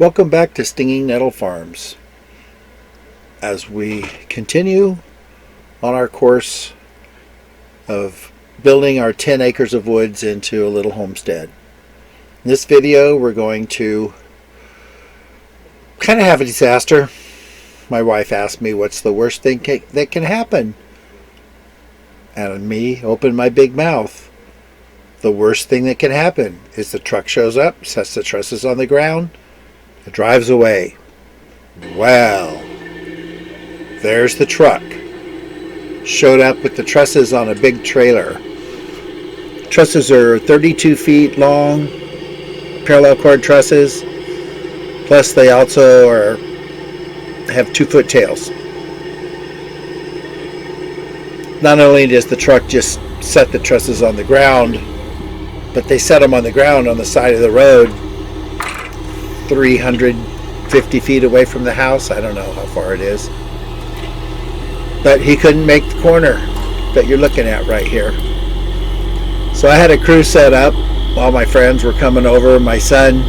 Welcome back to Stinging Nettle Farms as we continue on our course of building our 10 acres of woods into a little homestead. In this video we're going to kind of have a disaster. My wife asked me what's the worst thing that can happen, and me opened my big mouth. The worst thing that can happen is the truck shows up, sets the trusses on the ground, it drives away. Well, there's the truck. Showed up with the trusses on a big trailer. Trusses are 32 feet long, parallel cord trusses, plus they also have 2-foot tails. Not only does the truck just set the trusses on the ground, but they set them on the ground on the side of the road 350 feet away from the house. I don't know how far it is, but he couldn't make the corner that you're looking at right here. So I had a crew set up. All my friends were coming over. My son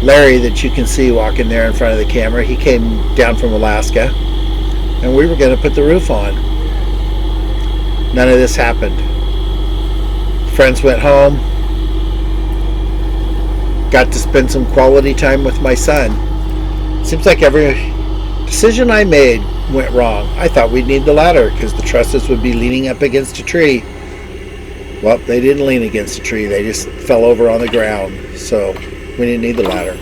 Larry, that you can see walking there in front of the camera, he came down from Alaska, and we were going to put the roof on. None of this happened. Friends went home. Got to spend some quality time with my son. Seems like every decision I made went wrong. I thought we'd need the ladder because the trusses would be leaning up against a tree. Well, they didn't lean against a tree. They just fell over on the ground. So we didn't need the ladder.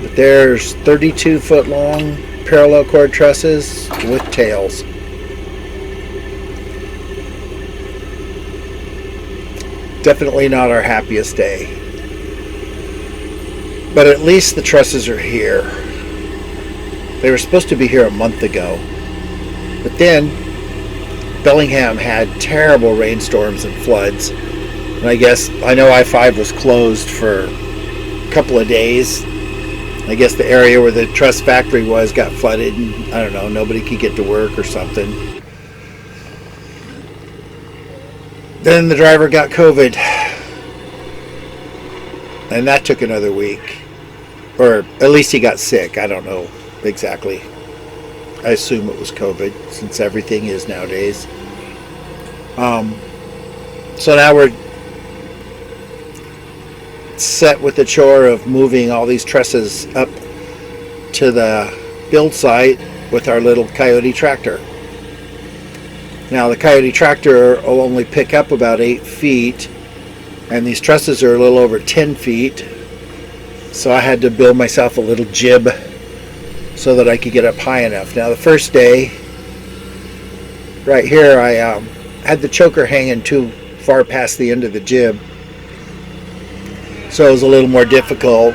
But there's 32-foot long parallel cord trusses with tails. Definitely not our happiest day. But at least the trusses are here. They were supposed to be here a month ago. But then Bellingham had terrible rainstorms and floods. And I know I-5 was closed for a couple of days. I guess the area where the truss factory was got flooded, and I don't know, nobody could get to work or something. Then the driver got COVID, and that took another week. Or at least he got sick. I don't know exactly. I assume it was COVID, since everything is nowadays. So now we're set with the chore of moving all these trusses up to the build site with our little Kioti tractor. Now the Kioti tractor will only pick up about 8 feet, and these trusses are a little over 10 feet. So I had to build myself a little jib so that I could get up high enough. Now the first day, right here, I had the choker hanging too far past the end of the jib. So it was a little more difficult.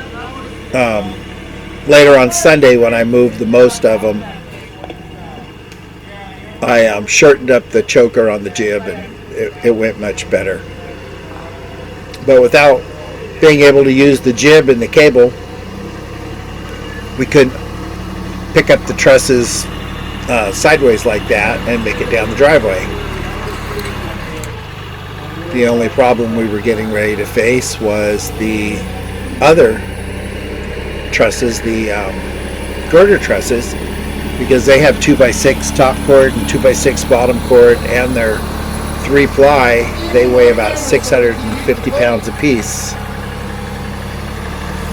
Later on Sunday, when I moved the most of them, I shortened up the choker on the jib, and it went much better. But without being able to use the jib and the cable, we couldn't pick up the trusses sideways like that and make it down the driveway. The only problem we were getting ready to face was the other trusses, the girder trusses, because they have 2x6 top cord and 2x6 bottom cord, and they're 3-ply. They weigh about 650 pounds a piece.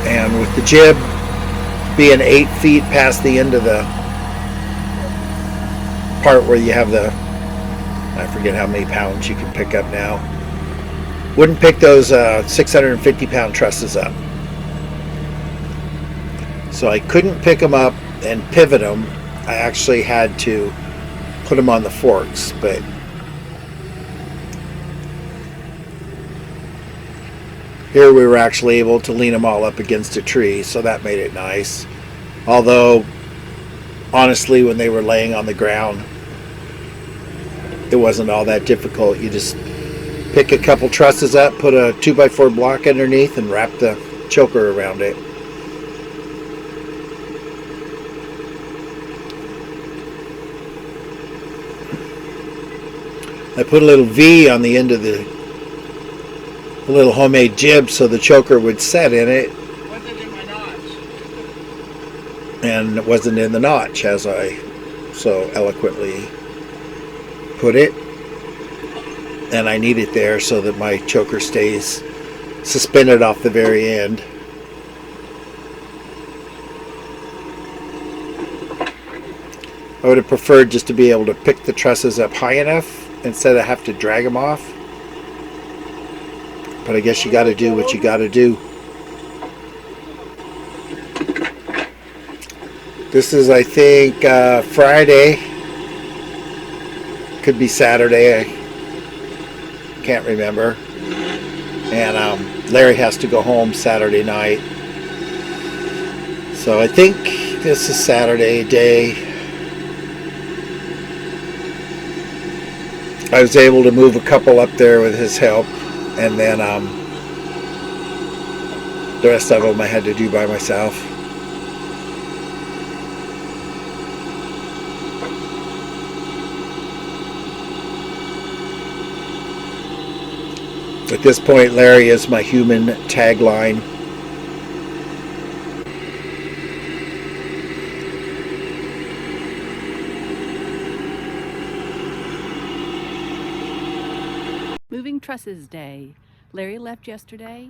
And with the jib being 8 feet past the end of the part where you have the, I forget how many pounds you can pick up now, wouldn't pick those 650 pound trusses up. So I couldn't pick them up and pivot them. I actually had to put them on the forks, but here we were actually able to lean them all up against a tree, so that made it nice. Although, honestly, when they were laying on the ground, it wasn't all that difficult. You just pick a couple trusses up, put a 2x4 block underneath, and wrap the choker around it. I put a little V on the end of the little homemade jib so the choker would set in it and wasn't in the notch, as I so eloquently put it. And I need it there so that my choker stays suspended off the very end. I would have preferred just to be able to pick the trusses up high enough instead of have to drag them off. But I guess you got to do what you got to do. This is, I think, Friday. Could be Saturday. I can't remember. And Larry has to go home Saturday night. So I think this is Saturday day. I was able to move a couple up there with his help. And then the rest of them I had to do by myself. At this point, Larry is my human tagline. Moving trusses day. Larry left yesterday,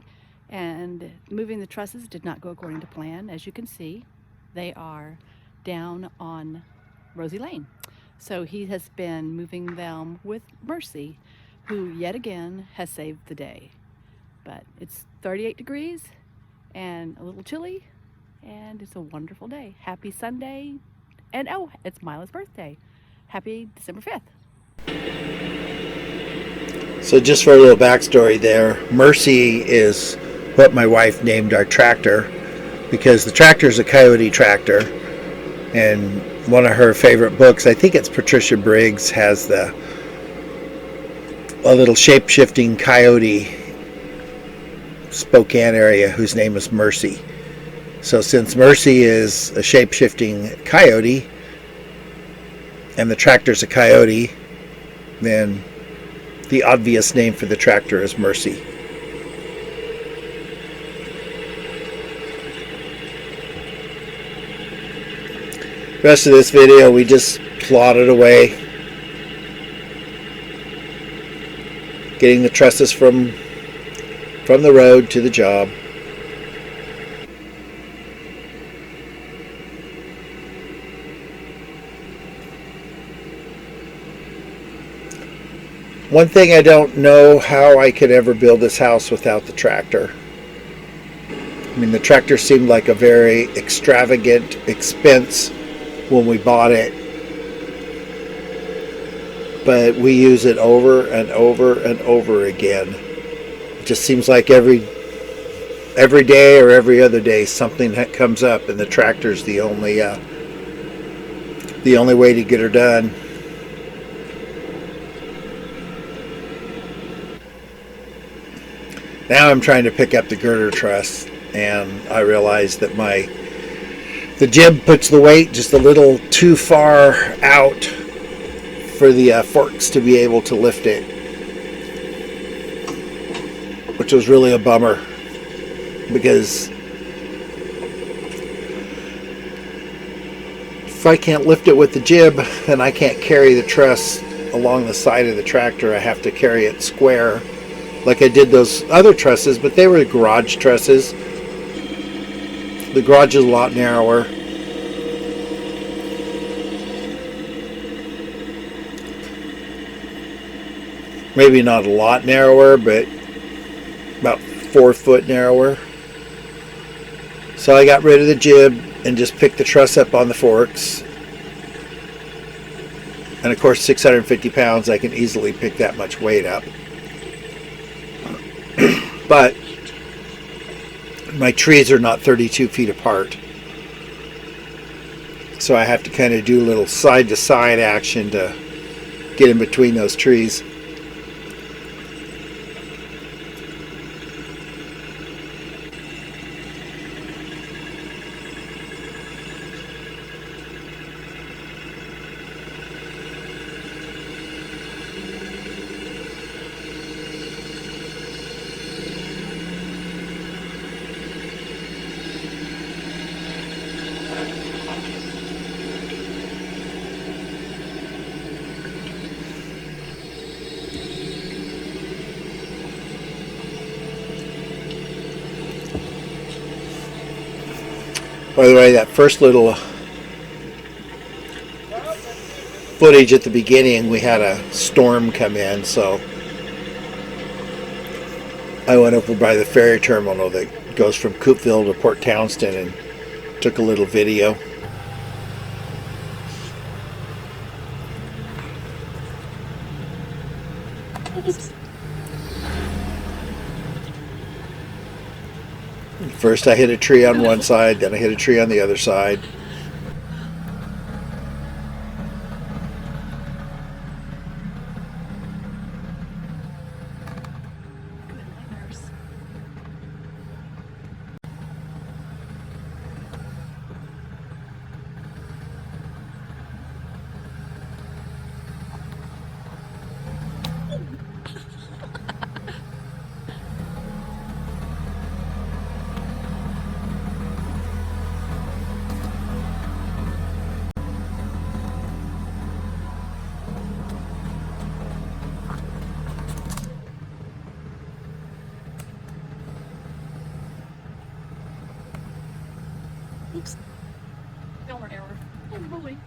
and moving the trusses did not go according to plan. As you can see, they are down on Rosie Lane. So he has been moving them with Mercy, who yet again has saved the day. But it's 38 degrees and a little chilly, and it's a wonderful day. Happy Sunday, and oh, it's Mila's birthday. Happy December 5th. So just for a little backstory there, Mercy is what my wife named our tractor, because the tractor is a Kioti tractor, and one of her favorite books, I think it's Patricia Briggs, has a little shape-shifting coyote Spokane area whose name is Mercy. So since Mercy is a shape-shifting coyote and the tractor's a coyote, then the obvious name for the tractor is Mercy. The rest of this video we just plodded away, getting the trusses from the road to the job. One thing, I don't know how I could ever build this house without the tractor. I mean, the tractor seemed like a very extravagant expense when we bought it, but we use it over and over and over again. It just seems like every day or every other day something comes up, and the tractor's the only way to get her done. Now I'm trying to pick up the girder truss, and I realize that the jib puts the weight just a little too far out for the forks to be able to lift it, which was really a bummer, because if I can't lift it with the jib, then I can't carry the truss along the side of the tractor. I have to carry it square like I did those other trusses, but they were garage trusses. The garage is a lot narrower. Maybe not a lot narrower, but about 4 foot narrower. So I got rid of the jib and just picked the truss up on the forks. And of course, 650 pounds, I can easily pick that much weight up. But my trees are not 32 feet apart, so I have to kind of do a little side to side action to get in between those trees. By the way, that first little footage at the beginning, we had a storm come in, so I went over by the ferry terminal that goes from Coopville to Port Townsend and took a little video. First I hit a tree on one side, then I hit a tree on the other side. Oops. Filmer error. Oh boy.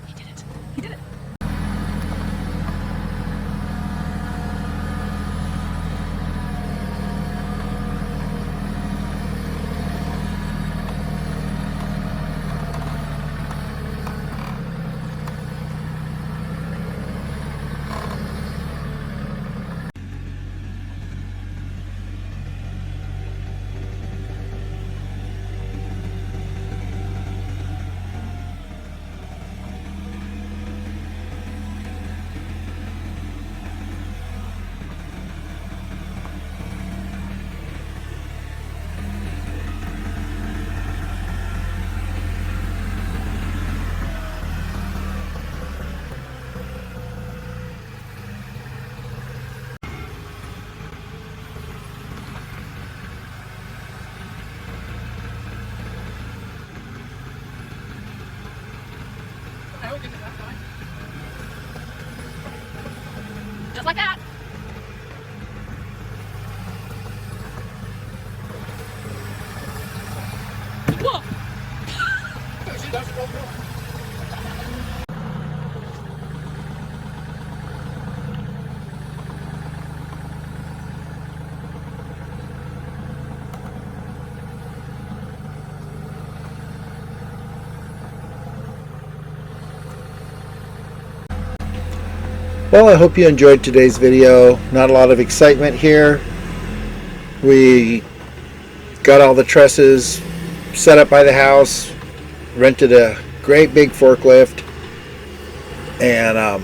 He did it. He did it. Just like that. Whoa. Well, I hope you enjoyed today's video. Not a lot of excitement here. We got all the trusses set up by the house, rented a great big forklift, and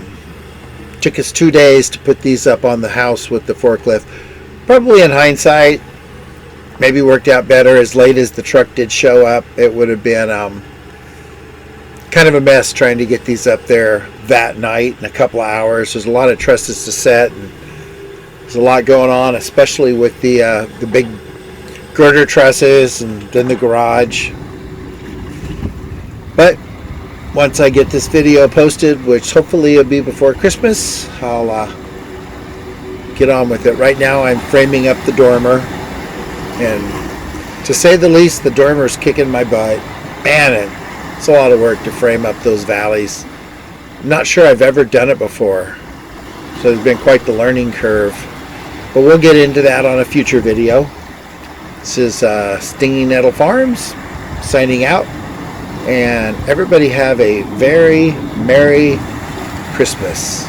took us 2 days to put these up on the house with the forklift. Probably in hindsight, maybe worked out better. As late as the truck did show up, it would have been kind of a mess trying to get these up there that night in a couple of hours. There's a lot of trusses to set, and there's a lot going on, especially with the big girder trusses and then the garage. But once I get this video posted, which hopefully will be before Christmas, I'll get on with it. Right now I'm framing up the dormer, and to say the least, the dormer's kicking my butt. Man, it's a lot of work to frame up those valleys. I'm not sure I've ever done it before, so it's been quite the learning curve. But we'll get into that on a future video. This is Stinging Nettle Farms signing out, and everybody have a very Merry Christmas.